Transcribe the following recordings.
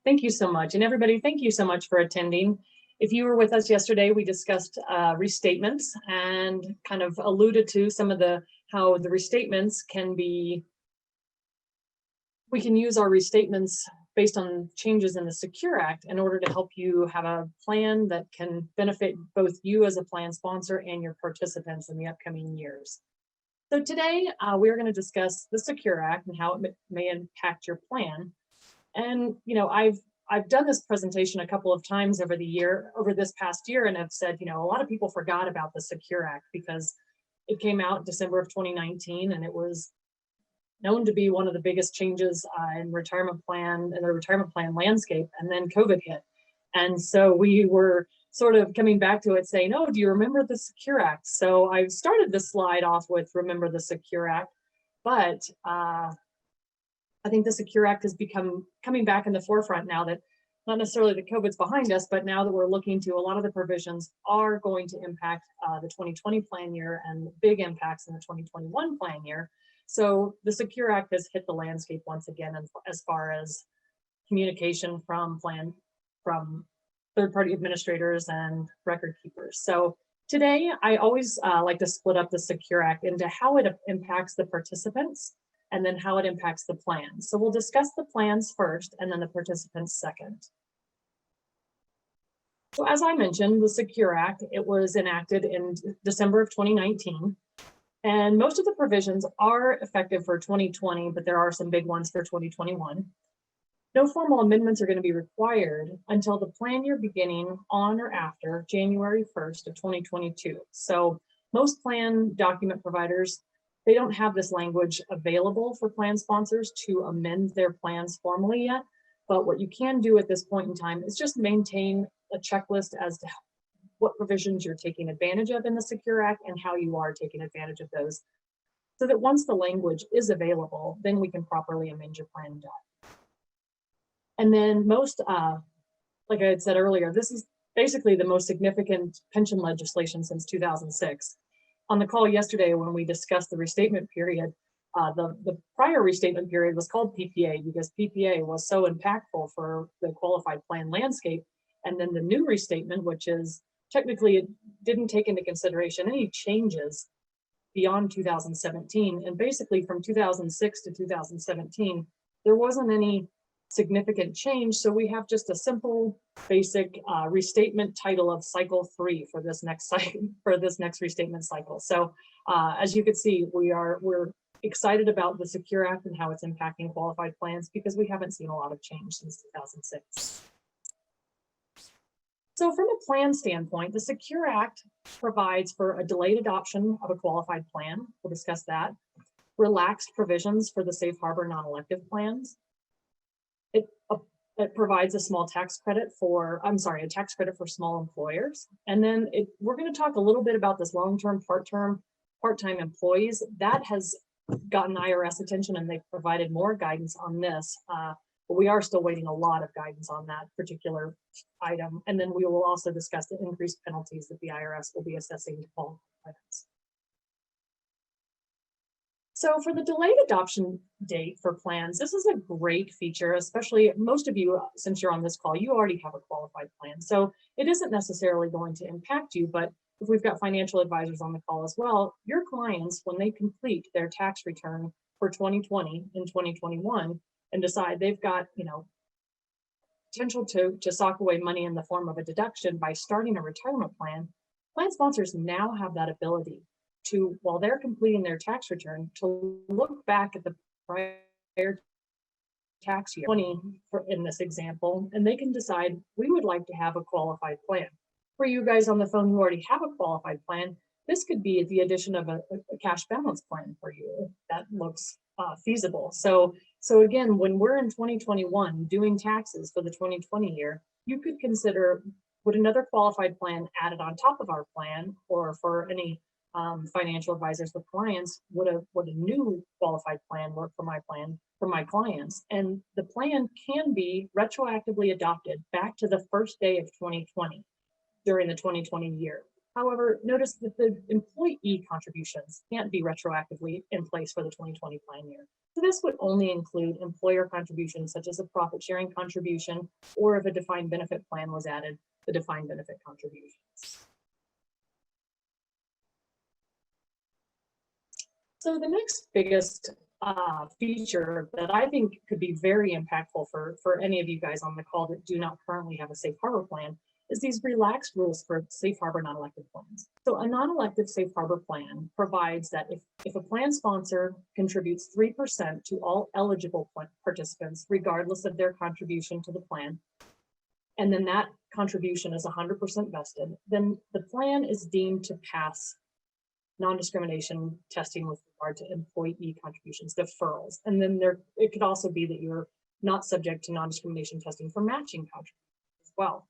Thank you so much. And everybody, thank you so much for attending. If you were with us yesterday, we discussed restatements and kind of alluded to some of how the restatements can be, we can use our restatements based on changes in the Secure Act in order to help you have a plan that can benefit both you as a plan sponsor and your participants in the upcoming years. So today we're going to discuss the Secure Act and how it may impact your plan. And I've done this presentation a couple of times over this past year, and have said, a lot of people forgot about the Secure Act because it came out December of 2019, and it was known to be one of the biggest changes in the retirement plan landscape. And then COVID hit, and so we were sort of coming back to it, saying, "Oh, do you remember the Secure Act?" So I started this slide off with "Remember the Secure Act," but I think the Secure Act has coming back in the forefront now that not necessarily that COVID's behind us, but now that we're looking to a lot of the provisions are going to impact the 2020 plan year and big impacts in the 2021 plan year. So the Secure Act has hit the landscape once again as far as communication from third-party administrators and record keepers. So today, I always like to split up the Secure Act into how it impacts the participants and then how it impacts the plans. So we'll discuss the plans first and then the participants second. So as I mentioned, the Secure Act, it was enacted in December of 2019. And most of the provisions are effective for 2020, but there are some big ones for 2021. No formal amendments are going to be required until the plan year beginning on or after January 1st of 2022. So most plan document providers, they don't have this language available for plan sponsors to amend their plans formally yet. But what you can do at this point in time is just maintain a checklist as to what provisions you're taking advantage of in the Secure Act and how you are taking advantage of those, so that once the language is available, then we can properly amend your plan doc. And then most, like I had said earlier, this is basically the most significant pension legislation since 2006. On the call yesterday, when we discussed the restatement period, the prior restatement period was called PPA because PPA was so impactful for the qualified plan landscape. And then the new restatement, which is technically, it didn't take into consideration any changes beyond 2017. And basically from 2006 to 2017, there wasn't any significant change. So we have just a simple, basic restatement title of cycle 3 for this next cycle, for this next restatement cycle. So as you can see, we're excited about the Secure Act and how it's impacting qualified plans because we haven't seen a lot of change since 2006. So from a plan standpoint, the Secure Act provides for a delayed adoption of a qualified plan. We'll discuss that. Relaxed provisions for the safe harbor non-elective plans. It provides a small tax credit for, a tax credit for small employers. And then we're going to talk a little bit about this long-term, part-time employees. That has gotten IRS attention and they've provided more guidance on this. But we are still waiting a lot of guidance on that particular item. And then we will also discuss the increased penalties that the IRS will be assessing to qualified plans. So for the delayed adoption date for plans, this is a great feature, especially most of you, since you're on this call, you already have a qualified plan. So it isn't necessarily going to impact you, but if we've got financial advisors on the call as well, your clients, when they complete their tax return for 2020 and 2021 and decide they've got, potential to sock away money in the form of a deduction by starting a retirement plan, plan sponsors now have that ability to, while they're completing their tax return, to look back at the prior tax year, 20 in this example, and they can decide, we would like to have a qualified plan. For you guys on the phone who already have a qualified plan, this could be the addition of a cash balance plan for you, if that looks feasible. So again, when we're in 2021 doing taxes for the 2020 year, you could consider, would another qualified plan added on top of our plan, or for any financial advisors with clients, would a new qualified plan work for my clients? And the plan can be retroactively adopted back to the first day of 2020 during the 2020 year. However, notice that the employee contributions can't be retroactively in place for the 2020 plan year. So this would only include employer contributions such as a profit sharing contribution, or if a defined benefit plan was added, the defined benefit contributions. So the next biggest feature that I think could be very impactful for any of you guys on the call that do not currently have a safe harbor plan is these relaxed rules for safe harbor non-elective plans. So a non-elective safe harbor plan provides that if a plan sponsor contributes 3% to all eligible participants, regardless of their contribution to the plan, and then that contribution is 100% vested, then the plan is deemed to pass non-discrimination testing with regard to employee contributions, deferrals. And then it could also be that you're not subject to non-discrimination testing for matching contributions as well.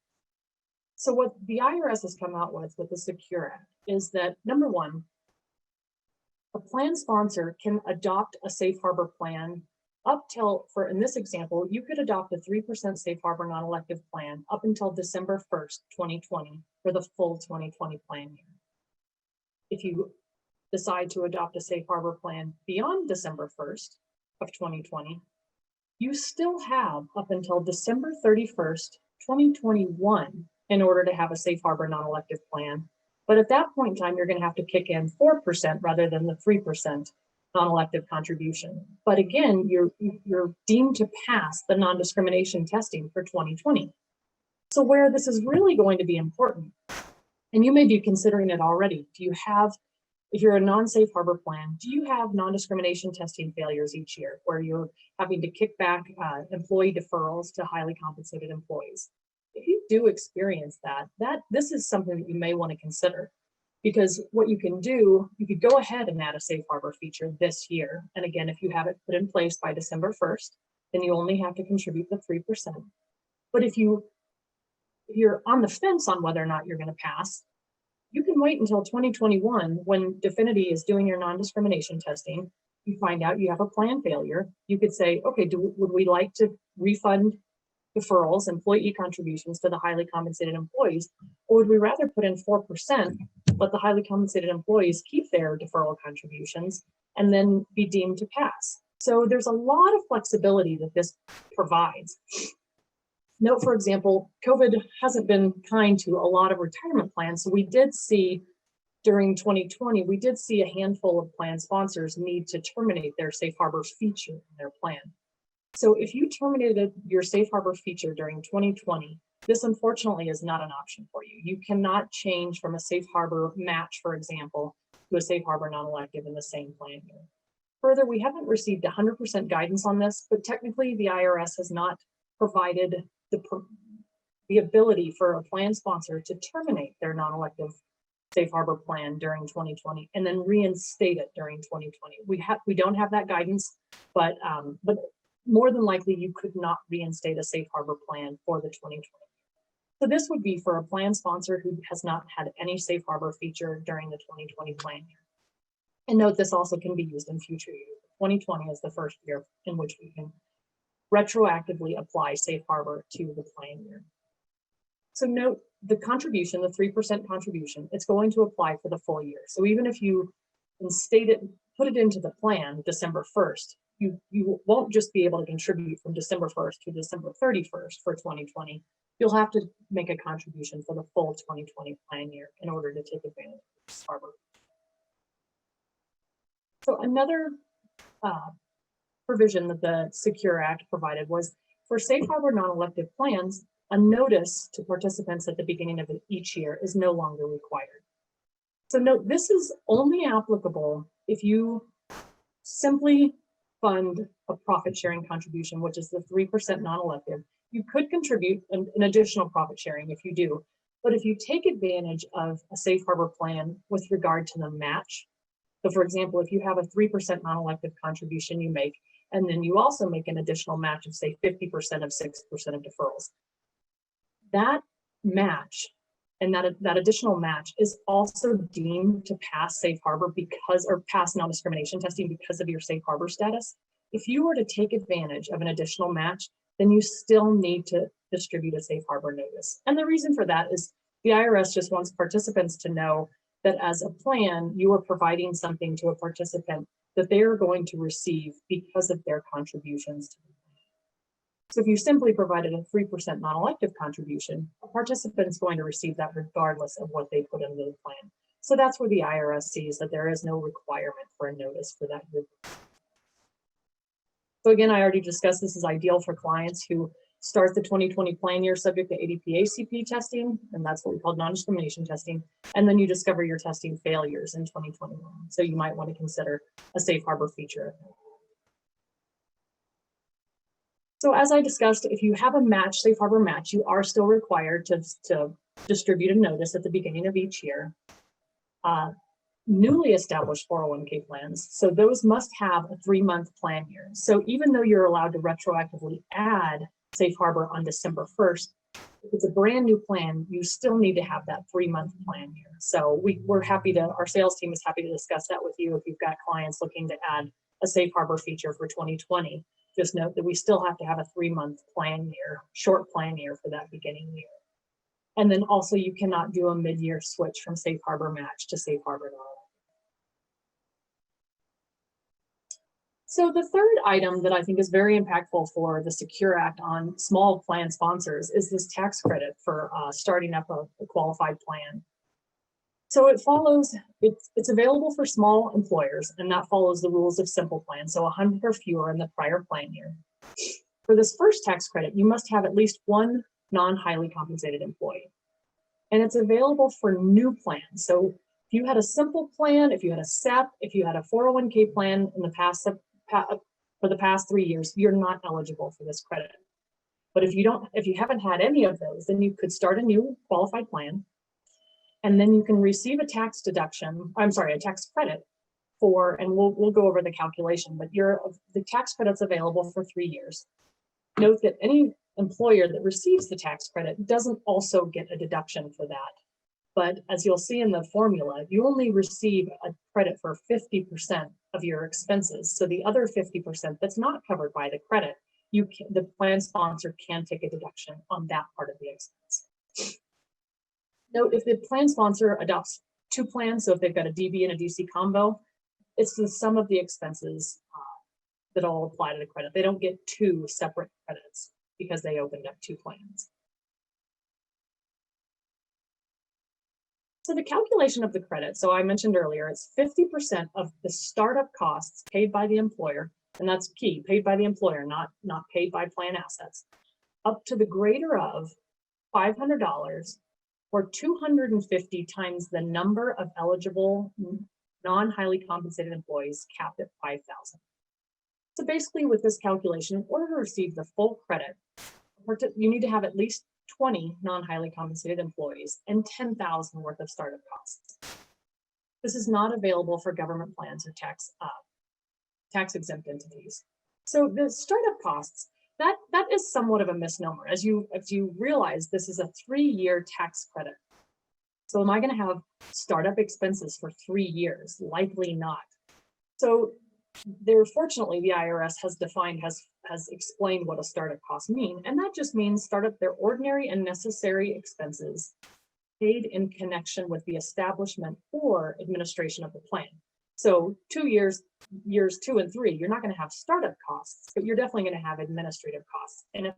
So what the IRS has come out with the Secure Act is that, number one, a plan sponsor can adopt a safe harbor plan up till, in this example, you could adopt a 3% safe harbor non-elective plan up until December 1st, 2020 for the full 2020 plan year. If you decide to adopt a safe harbor plan beyond December 1st of 2020, you still have up until December 31st, 2021 in order to have a safe harbor non-elective plan. But at that point in time, you're going to have to kick in 4% rather than the 3% non-elective contribution. But again, you're deemed to pass the non-discrimination testing for 2020. So where this is really going to be important, and you may be considering it already, if you're a non-safe harbor plan, do you have non-discrimination testing failures each year where you're having to kick back employee deferrals to highly compensated employees? If you do experience that this is something that you may want to consider, because what you can do, you could go ahead and add a safe harbor feature this year. And again, if you have it put in place by December 1st, then you only have to contribute the 3%. But if you're on the fence on whether or not you're going to pass, you can wait until 2021 when Definity is doing your non-discrimination testing. You find out you have a plan failure. You could say, okay, would we like to refund deferrals, employee contributions to the highly compensated employees, or would we rather put in 4%, but the highly compensated employees keep their deferral contributions and then be deemed to pass? So there's a lot of flexibility that this provides. Note, for example, COVID hasn't been kind to a lot of retirement plans. So we did see during 2020, we did see a handful of plan sponsors need to terminate their safe harbor feature in their plan. So if you terminated your safe harbor feature during 2020, this unfortunately is not an option for you. You cannot change from a safe harbor match, for example, to a safe harbor non-elective in the same plan year. Further, we haven't received 100% guidance on this, but technically the IRS has not provided the ability for a plan sponsor to terminate their non-elective safe harbor plan during 2020 and then reinstate it during 2020. We don't have that guidance, but more than likely you could not reinstate a safe harbor plan for the 2020. So this would be for a plan sponsor who has not had any safe harbor feature during the 2020 plan year. And note, this also can be used in future years. 2020 is the first year in which we can retroactively apply safe harbor to the plan year. So note the contribution, the 3% contribution, it's going to apply for the full year. So even if you instate it, put it into the plan December 1st, you won't just be able to contribute from December 1st to December 31st for 2020. You'll have to make a contribution for the full 2020 plan year in order to take advantage of safe harbor. So another provision that the Secure Act provided was for safe harbor non-elective plans, a notice to participants at the beginning of each year is no longer required. So note, this is only applicable if you simply fund a profit sharing contribution, which is the 3% non-elective. You could contribute an additional profit sharing if you do, but if you take advantage of a safe harbor plan with regard to the match, so for example, if you have a 3% non-elective contribution you make, and then you also make an additional match of say 50% of 6% of deferrals, that match and that additional match is also deemed to pass safe harbor or pass non-discrimination testing because of your safe harbor status. If you were to take advantage of an additional match, then you still need to distribute a safe harbor notice. And the reason for that is the IRS just wants participants to know that as a plan, you are providing something to a participant that they are going to receive because of their contributions to the plan. So if you simply provided a 3% non-elective contribution, a participant is going to receive that regardless of what they put into the plan. So that's where the IRS sees that there is no requirement for a notice for that group. So again, I already discussed this is ideal for clients who start the 2020 plan year subject to ADP ACP testing, and that's what we call non-discrimination testing, and then you discover your testing failures in 2021. So you might want to consider a safe harbor feature. So as I discussed, if you have a match, safe harbor match, you are still required to distribute a notice at the beginning of each year. Newly established 401k plans, so those must have a 3-month plan year. So even though you're allowed to retroactively add safe harbor on December 1st, if it's a brand new plan, you still need to have that 3-month plan year. So we're happy to, our sales team is happy to discuss that with you if you've got clients looking to add a safe harbor feature for 2020. Just note that we still have to have a 3-month plan year, short plan year for that beginning year. And then also you cannot do a mid-year switch from safe harbor match to safe harbor non. So the third item that I think is very impactful for the Secure Act on small plan sponsors is this tax credit for starting up a qualified plan. So it follows, it's available for small employers, and that follows the rules of simple plan, so 100 or fewer in the prior plan year. For this first tax credit, you must have at least one non-highly compensated employee. And it's available for new plans. So if you had a simple plan, if you had a SEP, if you had a 401k plan in the past, for the past 3 years, you're not eligible for this credit. But if you haven't had any of those, then you could start a new qualified plan, and then you can receive a tax deduction, a tax credit for, and we'll go over the calculation, but the tax credit's available for 3 years. Note that any employer that receives the tax credit doesn't also get a deduction for that. But as you'll see in the formula, you only receive a credit for 50% of your expenses. So the other 50% that's not covered by the credit, the plan sponsor can take a deduction on that part of the expense. Note, if the plan sponsor adopts 2 plans, so if they've got a DB and a DC combo, it's the sum of the expenses that all apply to the credit. They don't get 2 separate credits because they opened up 2 plans. So the calculation of the credit, so I mentioned earlier, it's 50% of the startup costs paid by the employer, and that's key, paid by the employer, not paid by plan assets, up to the greater of $500 or 250 times the number of eligible non-highly compensated employees capped at 5,000. So basically with this calculation, in order to receive the full credit, you need to have at least 20 non-highly compensated employees and 10,000 worth of startup costs. This is not available for government plans or tax exempt entities. So the startup costs, that is somewhat of a misnomer. As you realize, this is a 3-year tax credit. So am I going to have startup expenses for 3 years? Likely not. So fortunately, the IRS has explained what a startup cost means, and that just means their ordinary and necessary expenses paid in connection with the establishment or administration of the plan. So years 2 and 3, you're not going to have startup costs, but you're definitely going to have administrative costs. And if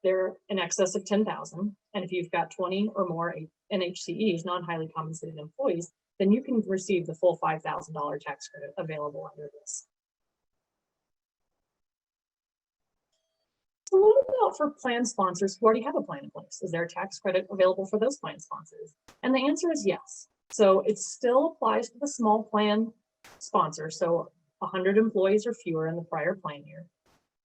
they're in excess of 10,000, and if you've got 20 or more NHCEs, non-highly compensated employees, then you can receive the full $5,000 tax credit available under this. So what about for plan sponsors who already have a plan in place? Is there a tax credit available for those plan sponsors? And the answer is yes. So it still applies to the small plan sponsor, so 100 employees or fewer in the prior plan year.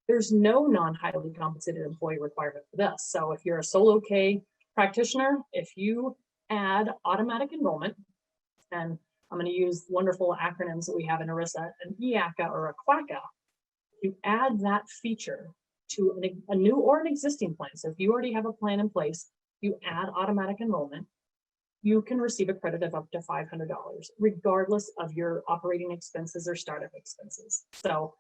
There's no non-highly compensated employee requirement for this. So if you're a solo K practitioner, if you add automatic enrollment, and I'm going to use wonderful acronyms that we have in ERISA, an EACA or a QACA, you add that feature to a new or an existing plan. So if you already have a plan in place, you add automatic enrollment, you can receive a credit of up to $500, regardless of your operating expenses or startup expenses. So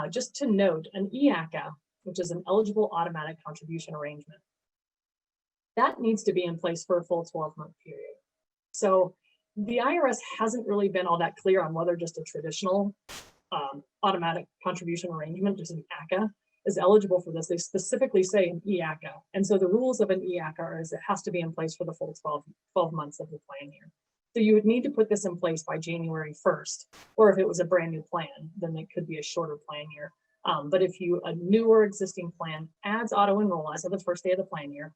just to note, an EACA, which is an eligible automatic contribution arrangement, that needs to be in place for a full 12-month period. So the IRS hasn't really been all that clear on whether just a traditional automatic contribution arrangement, just an ACA, is eligible for this. They specifically say an EACA. And so the rules of an EACA is it has to be in place for the full 12 months of the plan year. So you would need to put this in place by January 1st, or if it was a brand new plan, then it could be a shorter plan year. But if a new or existing plan adds auto enroll as of the first day of the plan year,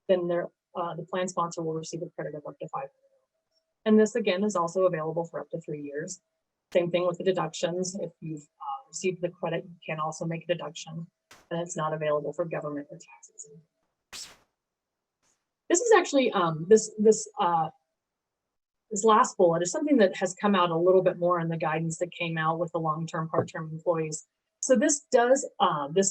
then the plan sponsor will receive a credit of up to $500. And this again is also available for up to 3 years. Same thing with the deductions. If you've received the credit, you can also make a deduction, and it's not available for government or taxes. This is actually this last bullet is something that has come out a little bit more in the guidance that came out with the long-term part-term employees. So this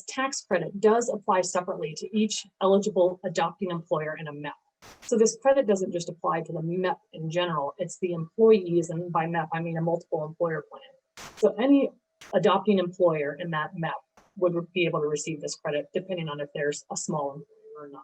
tax credit does apply separately to each eligible adopting employer in a MEP. So this credit doesn't just apply to the MEP in general, it's the employees, and by MEP, I mean a multiple employer plan. So any adopting employer in that MEP would be able to receive this credit, depending on if there's a small employer or not.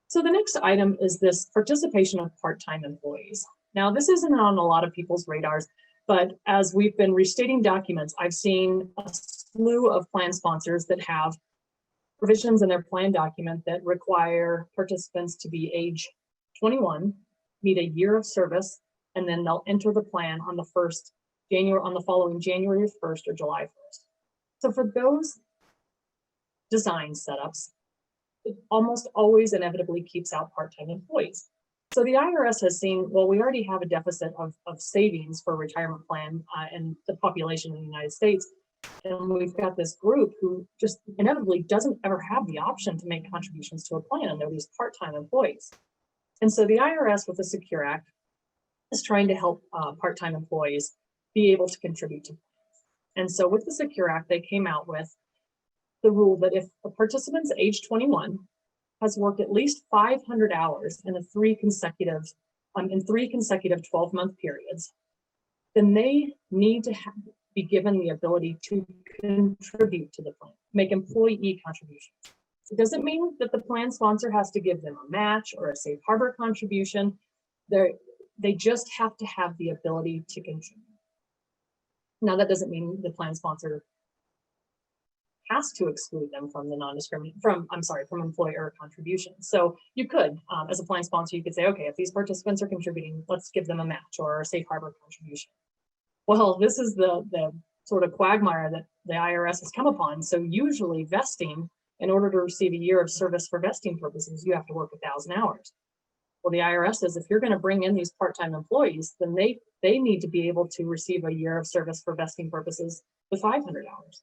So the next item is this participation of part-time employees. Now, this isn't on a lot of people's radars, but as we've been restating documents, I've seen a slew of plan sponsors that have provisions in their plan document that require participants to be age 21, meet a year of service, and then they'll enter the plan on the following January 1st or July 1st. So for those design setups, it almost always inevitably keeps out part-time employees. So the IRS has seen, well, we already have a deficit of savings for a retirement plan and the population in the United States. And we've got this group who just inevitably doesn't ever have the option to make contributions to a plan, and they're these part-time employees. And so the IRS with the Secure Act is trying to help part-time employees be able to contribute to plans. And so with the Secure Act, they came out with the rule that if a participant's age 21 has worked at least 500 hours in three consecutive 12-month periods, then they need to be given the ability to contribute to the plan, make employee contributions. It doesn't mean that the plan sponsor has to give them a match or a safe harbor contribution. They just have to have the ability to contribute. Now, that doesn't mean the plan sponsor has to exclude them from the from employer contributions. So you could, as a plan sponsor, you could say, okay, if these participants are contributing, let's give them a match or a safe harbor contribution. Well, this is the sort of quagmire that the IRS has come upon. So usually vesting, in order to receive a year of service for vesting purposes, you have to work 1,000 hours. Well, the IRS says if you're going to bring in these part-time employees, then they need to be able to receive a year of service for vesting purposes with 500 hours.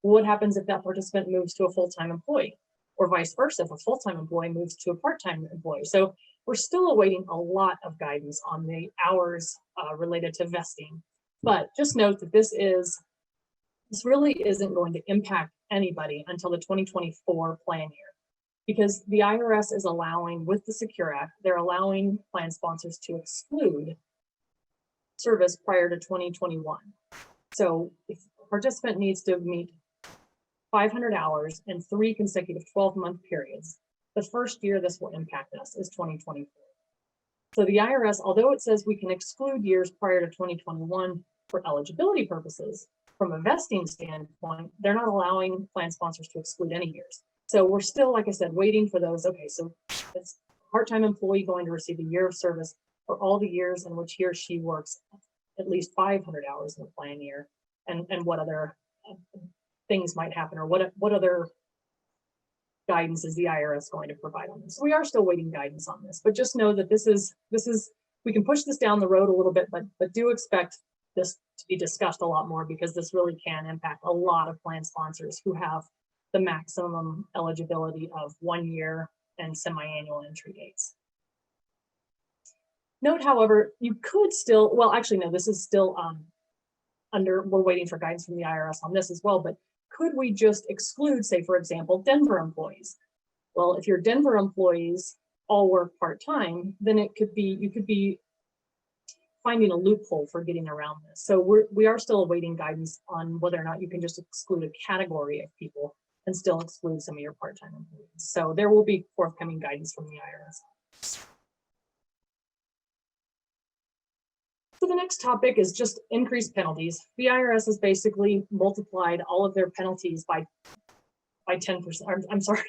What happens if that participant moves to a full-time employee, or vice versa, if a full-time employee moves to a part-time employee? So we're still awaiting a lot of guidance on the hours related to vesting. But just note that this really isn't going to impact anybody until the 2024 plan year, because the IRS is allowing, with the Secure Act, they're allowing plan sponsors to exclude service prior to 2021. So if a participant needs to meet 500 hours in 3 consecutive 12-month periods, the first year this will impact us is 2024. So the IRS, although it says we can exclude years prior to 2021 for eligibility purposes, from a vesting standpoint, they're not allowing plan sponsors to exclude any years. So we're still, like I said, waiting for those. Okay, so it's part-time employee going to receive a year of service for all the years in which he or she works at least 500 hours in the plan year, and what other things might happen, or what other guidance is the IRS going to provide on this. So we are still waiting guidance on this, but just know that this is we can push this down the road a little bit, but do expect this to be discussed a lot more, because this really can impact a lot of plan sponsors who have the maximum eligibility of 1 year and semi-annual entry dates. Note, however, you could still, well, actually, no, this is still we're waiting for guidance from the IRS on this as well, but could we just exclude, say, for example, Denver employees? Well, if your Denver employees all work part-time, then you could be finding a loophole for getting around this. So we are still awaiting guidance on whether or not you can just exclude a category of people and still exclude some of your part-time employees. So there will be forthcoming guidance from the IRS. So the next topic is just increased penalties. The IRS has basically multiplied all of their penalties by 10%. I'm sorry,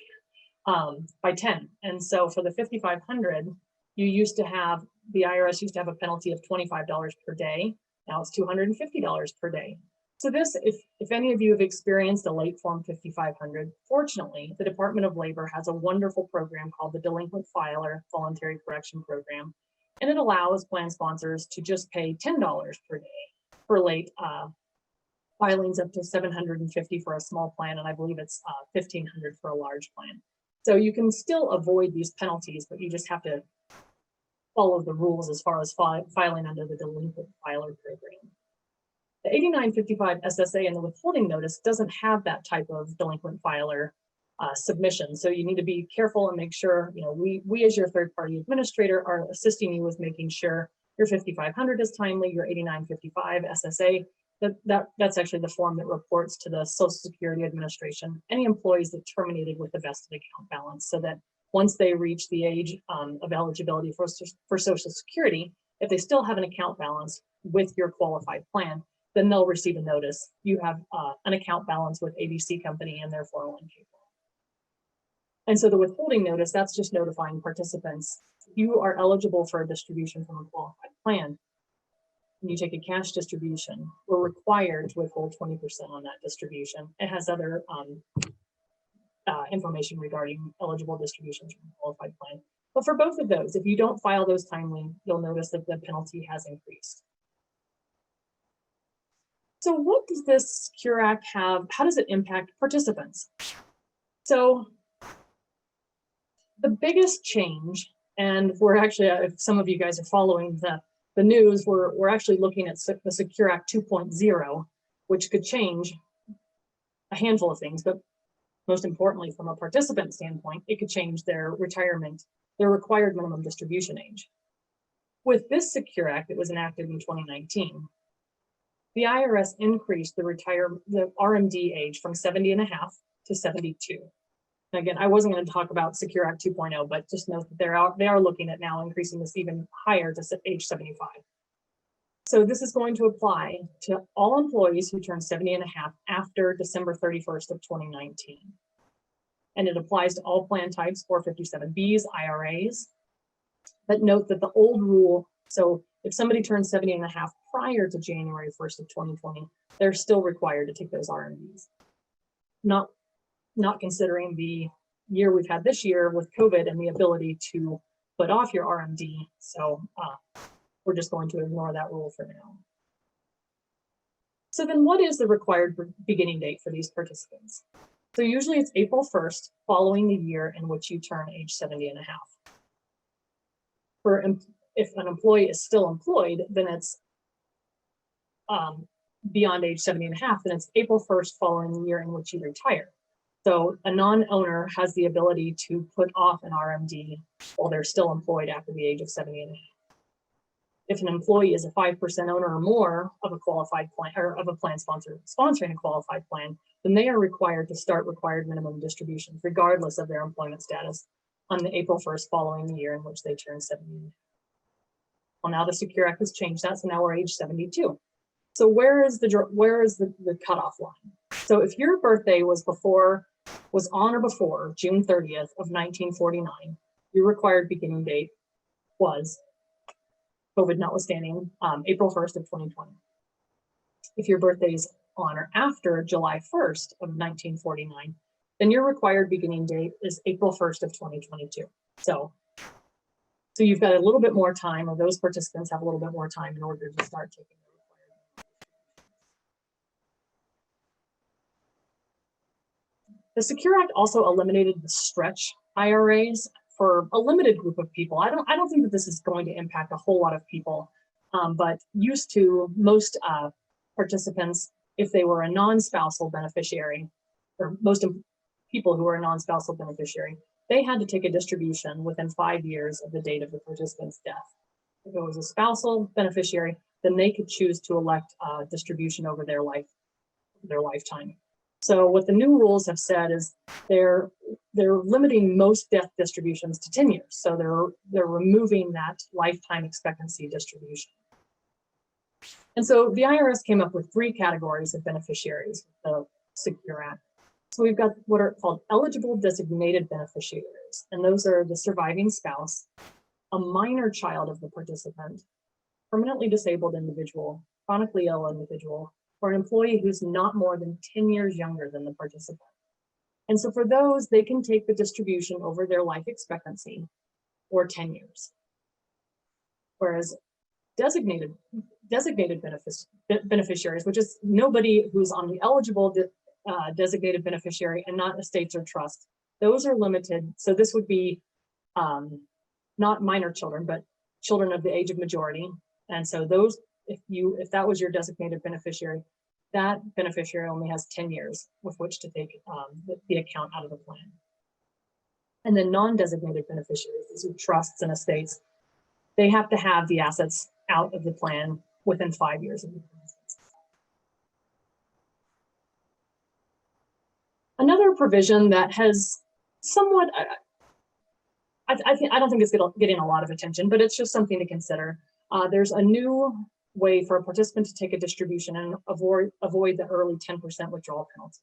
by 10. And so for the 5,500, the IRS used to have a penalty of $25 per day. Now it's $250 per day. So this, if any of you have experienced a late form 5,500, fortunately, the Department of Labor has a wonderful program called the Delinquent Filer Voluntary Correction Program. And it allows plan sponsors to just pay $10 per day for late filings, up to $750 for a small plan, and I believe it's $1,500 for a large plan. So you can still avoid these penalties, but you just have to follow the rules as far as filing under the Delinquent Filer Program. The 8955 SSA and the withholding notice doesn't have that type of delinquent filer submission. So you need to be careful and make sure, we as your third-party administrator are assisting you with making sure your 5,500 is timely, your 8955 SSA, that's actually the form that reports to the Social Security Administration any employees that terminated with a vested account balance, so that once they reach the age of eligibility for Social Security, if they still have an account balance with your qualified plan, then they'll receive a notice. You have an account balance with ABC Company and their 401k. And so the withholding notice, that's just notifying participants, you are eligible for a distribution from a qualified plan. When you take a cash distribution, we're required to withhold 20% on that distribution. It has other information regarding eligible distributions from a qualified plan. But for both of those, if you don't file those timely, you'll notice that the penalty has increased. So what does this Secure Act have? How does it impact participants? So the biggest change, and we're actually, if some of you guys are following the news, we're actually looking at the Secure Act 2.0, which could change a handful of things, but most importantly, from a participant standpoint, it could change their retirement, their required minimum distribution age. With this Secure Act that was enacted in 2019, the IRS increased the RMD age from 70 and a half to 72. And again, I wasn't going to talk about Secure Act 2.0, but just note that they are looking at now increasing this even higher to age 75. So this is going to apply to all employees who turn 70 and a half after December 31st of 2019. And it applies to all plan types, 457Bs, IRAs. But note that the old rule, so if somebody turns 70 and a half prior to January 1st of 2020, they're still required to take those RMDs. Not considering the year we've had this year with COVID and the ability to put off your RMD. So we're just going to ignore that rule for now. So then what is the required beginning date for these participants? So usually it's April 1st, following the year in which you turn age 70 and a half. If an employee is still employed, then it's beyond age 70 and a half, then it's April 1st following the year in which you retire. So a non-owner has the ability to put off an RMD while they're still employed after the age of 70 and a half. If an employee is a 5% owner or more of a qualified plan, or of a plan sponsoring a qualified plan, then they are required to start required minimum distributions, regardless of their employment status, on the April 1st following the year in which they turn 70. Well, now the Secure Act has changed that, so now we're age 72. So where is the cutoff line? So if your birthday was on or before June 30th of 1949, your required beginning date was, COVID notwithstanding, April 1st of 2020. If your birthday is on or after July 1st of 1949, then your required beginning date is April 1st of 2022. So you've got a little bit more time, or those participants have a little bit more time in order to start taking the required. The Secure Act also eliminated the stretch IRAs for a limited group of people. I don't think that this is going to impact a whole lot of people, but used to most participants, if they were a non-spousal beneficiary, or most people who are a non-spousal beneficiary, they had to take a distribution within 5 years of the date of the participant's death. If it was a spousal beneficiary, then they could choose to elect distribution over their lifetime. So what the new rules have said is they're limiting most death distributions to 10 years. So they're removing that lifetime expectancy distribution. And so the IRS came up with 3 categories of beneficiaries with the Secure Act. So we've got what are called eligible designated beneficiaries, and those are the surviving spouse, a minor child of the participant, permanently disabled individual, chronically ill individual, or an employee who's not more than 10 years younger than the participant. And so for those, they can take the distribution over their life expectancy or 10 years. Whereas designated beneficiaries, which is nobody who's on the eligible designated beneficiary and not estates or trusts, those are limited. So this would be not minor children, but children of the age of majority. And so those, if that was your designated beneficiary, that beneficiary only has 10 years with which to take the account out of the plan. And then non-designated beneficiaries, these are trusts and estates, they have to have the assets out of the plan within 5 years of the plan. Another provision that has somewhat, I don't think it's getting a lot of attention, but it's just something to consider. There's a new way for a participant to take a distribution and avoid the early 10% withdrawal penalty.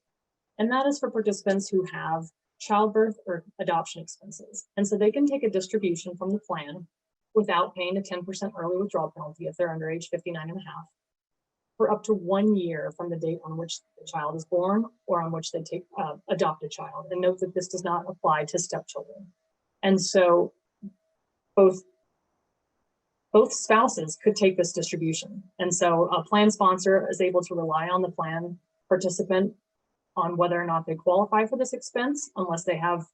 And that is for participants who have childbirth or adoption expenses. And so they can take a distribution from the plan without paying a 10% early withdrawal penalty if they're under age 59 and a half for up to 1 year from the date on which the child is born or on which they adopt a child. And note that this does not apply to stepchildren. And so both spouses could take this distribution. And so a plan sponsor is able to rely on the plan participant on whether or not they qualify for this expense, unless they have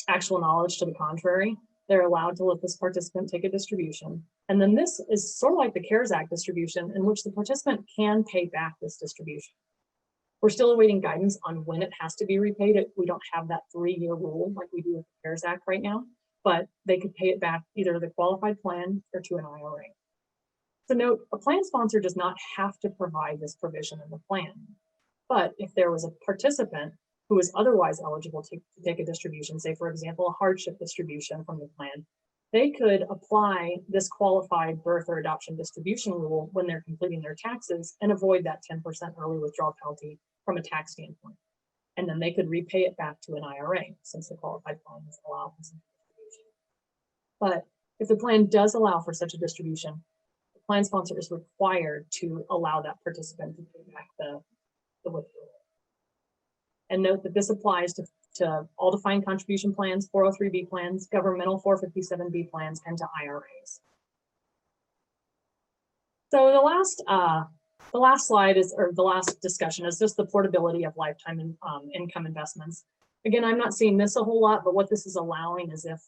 actual knowledge to the contrary. They're allowed to let this participant take a distribution. And then this is sort of like the CARES Act distribution, in which the participant can pay back this distribution. We're still awaiting guidance on when it has to be repaid. We don't have that 3-year rule like we do with the CARES Act right now, but they could pay it back either to the qualified plan or to an IRA. So note, a plan sponsor does not have to provide this provision in the plan. But if there was a participant who is otherwise eligible to take a distribution, say, for example, a hardship distribution from the plan, they could apply this qualified birth or adoption distribution rule when they're completing their taxes and avoid that 10% early withdrawal penalty from a tax standpoint. And then they could repay it back to an IRA since the qualified plan does allow for such a distribution. But if the plan does allow for such a distribution, the plan sponsor is required to allow that participant to pay back the withdrawal. And note that this applies to all defined contribution plans, 403B plans, governmental 457B plans, and to IRAs. So the last slide is, or the last discussion is just the portability of lifetime income investments. Again, I'm not seeing this a whole lot, but what this is allowing is if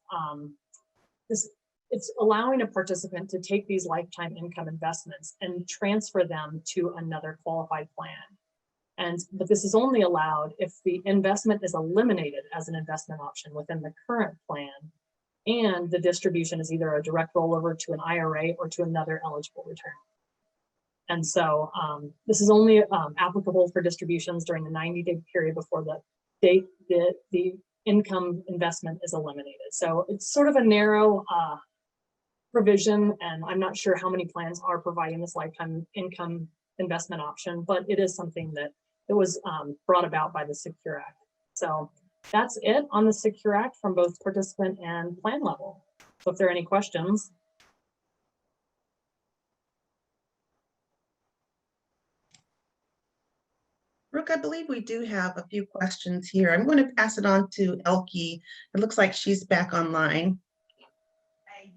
it's allowing a participant to take these lifetime income investments and transfer them to another qualified plan. But this is only allowed if the investment is eliminated as an investment option within the current plan, and the distribution is either a direct rollover to an IRA or to another eligible return. And so this is only applicable for distributions during the 90-day period before the date the income investment is eliminated. So it's sort of a narrow provision, and I'm not sure how many plans are providing this lifetime income investment option, but it is something that it was brought about by the Secure Act. So that's it on the Secure Act from both participant and plan level. So if there are any questions. Brooke, I believe we do have a few questions here. I'm going to pass it on to Elke. It looks like she's back online.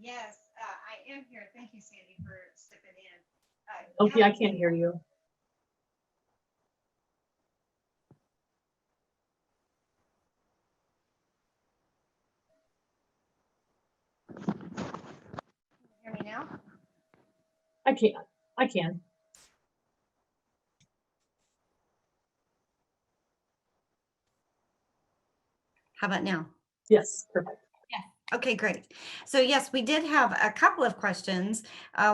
Yes, I am here. Thank you, Sandy, for stepping in. Elke, I can't hear you. Hear me now? I can. How about now? Yes, perfect. Yes. Okay, great. So yes, we did have a couple of questions.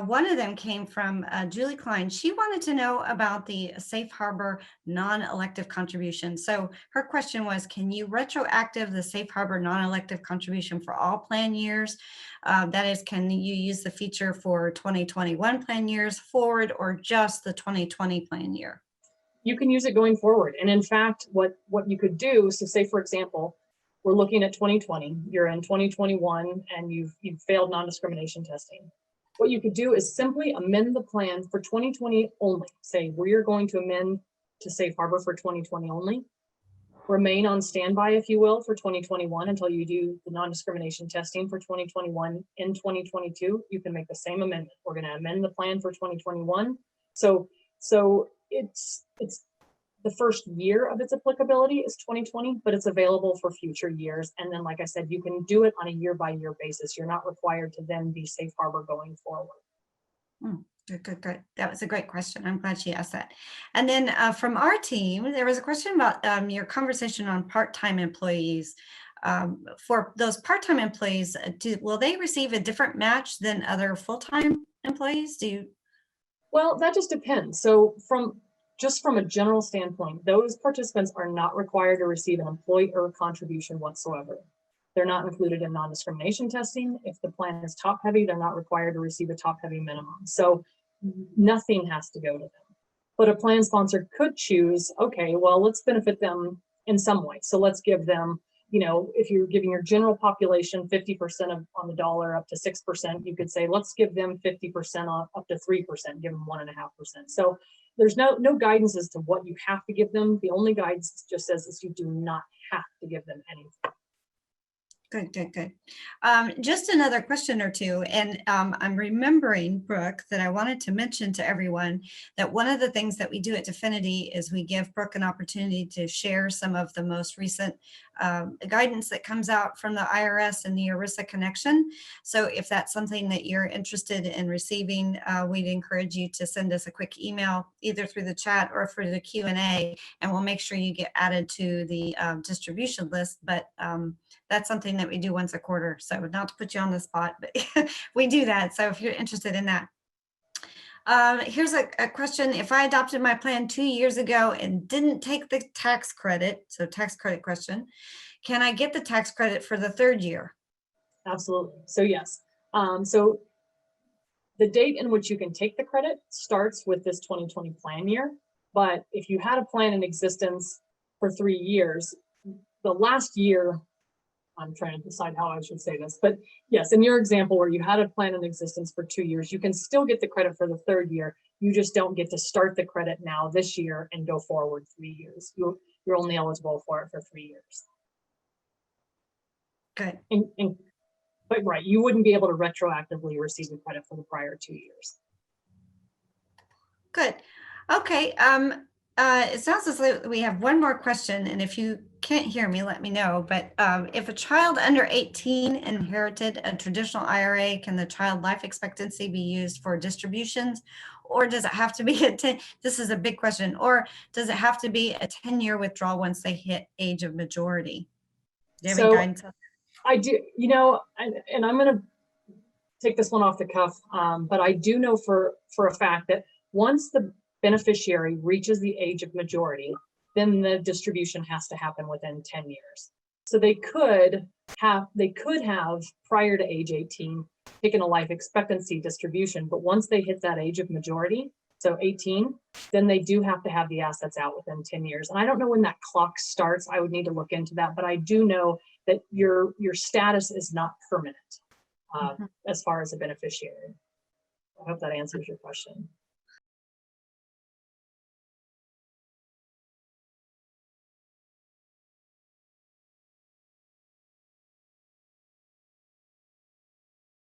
One of them came from Julie Klein. She wanted to know about the safe harbor non-elective contribution. So her question was, can you retroactive the safe harbor non-elective contribution for all plan years? That is, can you use the feature for 2021 plan years forward or just the 2020 plan year? You can use it going forward. And in fact, what you could do, so say, for example, we're looking at 2020, you're in 2021 and you've failed non-discrimination testing. What you could do is simply amend the plan for 2020 only. Say, we're going to amend to safe harbor for 2020 only. Remain on standby, if you will, for 2021 until you do the non-discrimination testing for 2021. In 2022, you can make the same amendment. We're going to amend the plan for 2021. So it's the first year of its applicability is 2020, but it's available for future years. And then, like I said, you can do it on a year-by-year basis. You're not required to then be safe harbor going forward. Good. That was a great question. I'm glad she asked that. And then from our team, there was a question about your conversation on part-time employees. For those part-time employees, will they receive a different match than other full-time employees? Well, that just depends. So from a general standpoint, those participants are not required to receive an employer contribution whatsoever. They're not included in non-discrimination testing. If the plan is top heavy, they're not required to receive a top heavy minimum. So nothing has to go to them. But a plan sponsor could choose, okay, well, let's benefit them in some way. So let's give them, if you're giving your general population 50% on the dollar up to 6%, you could say, let's give them 50% off up to 3%, give them 1.5%. So there's no guidance as to what you have to give them. The only guidance just says is you do not have to give them anything. Good. Just another question or two. And I'm remembering, Brooke, that I wanted to mention to everyone that one of the things that we do at Definity is we give Brooke an opportunity to share some of the most recent guidance that comes out from the IRS and the ERISA connection. So if that's something that you're interested in receiving, we'd encourage you to send us a quick email, either through the chat or through the Q&A, and we'll make sure you get added to the distribution list. But that's something that we do once a quarter. So not to put you on the spot, but we do that. So if you're interested in that. Here's a question. If I adopted my plan 2 years ago and didn't take the tax credit, so tax credit question, can I get the tax credit for the third year? Absolutely. So yes. So the date in which you can take the credit starts with this 2020 plan year. But if you had a plan in existence for 3 years, the last year, I'm trying to decide how I should say this, but yes, in your example where you had a plan in existence for 2 years, you can still get the credit for the third year. You just don't get to start the credit now this year and go forward 3 years. You're only eligible for it for 3 years. Good. But right, you wouldn't be able to retroactively receive the credit for the prior 2 years. Good. Okay. It sounds as though we have one more question, and if you can't hear me, let me know. But if a child under 18 inherited a traditional IRA, can the child life expectancy be used for distributions, or does it have to be a 10? This is a big question. Or does it have to be a 10-year withdrawal once they hit age of majority? Do you have any guidance? I do, and I'm going to take this one off the cuff, but I do know for a fact that once the beneficiary reaches the age of majority, then the distribution has to happen within 10 years. So they could have prior to age 18 taken a life expectancy distribution, but once they hit that age of majority, so 18, then they do have to have the assets out within 10 years. And I don't know when that clock starts. I would need to look into that, but I do know that your status is not permanent as far as a beneficiary. I hope that answers your question.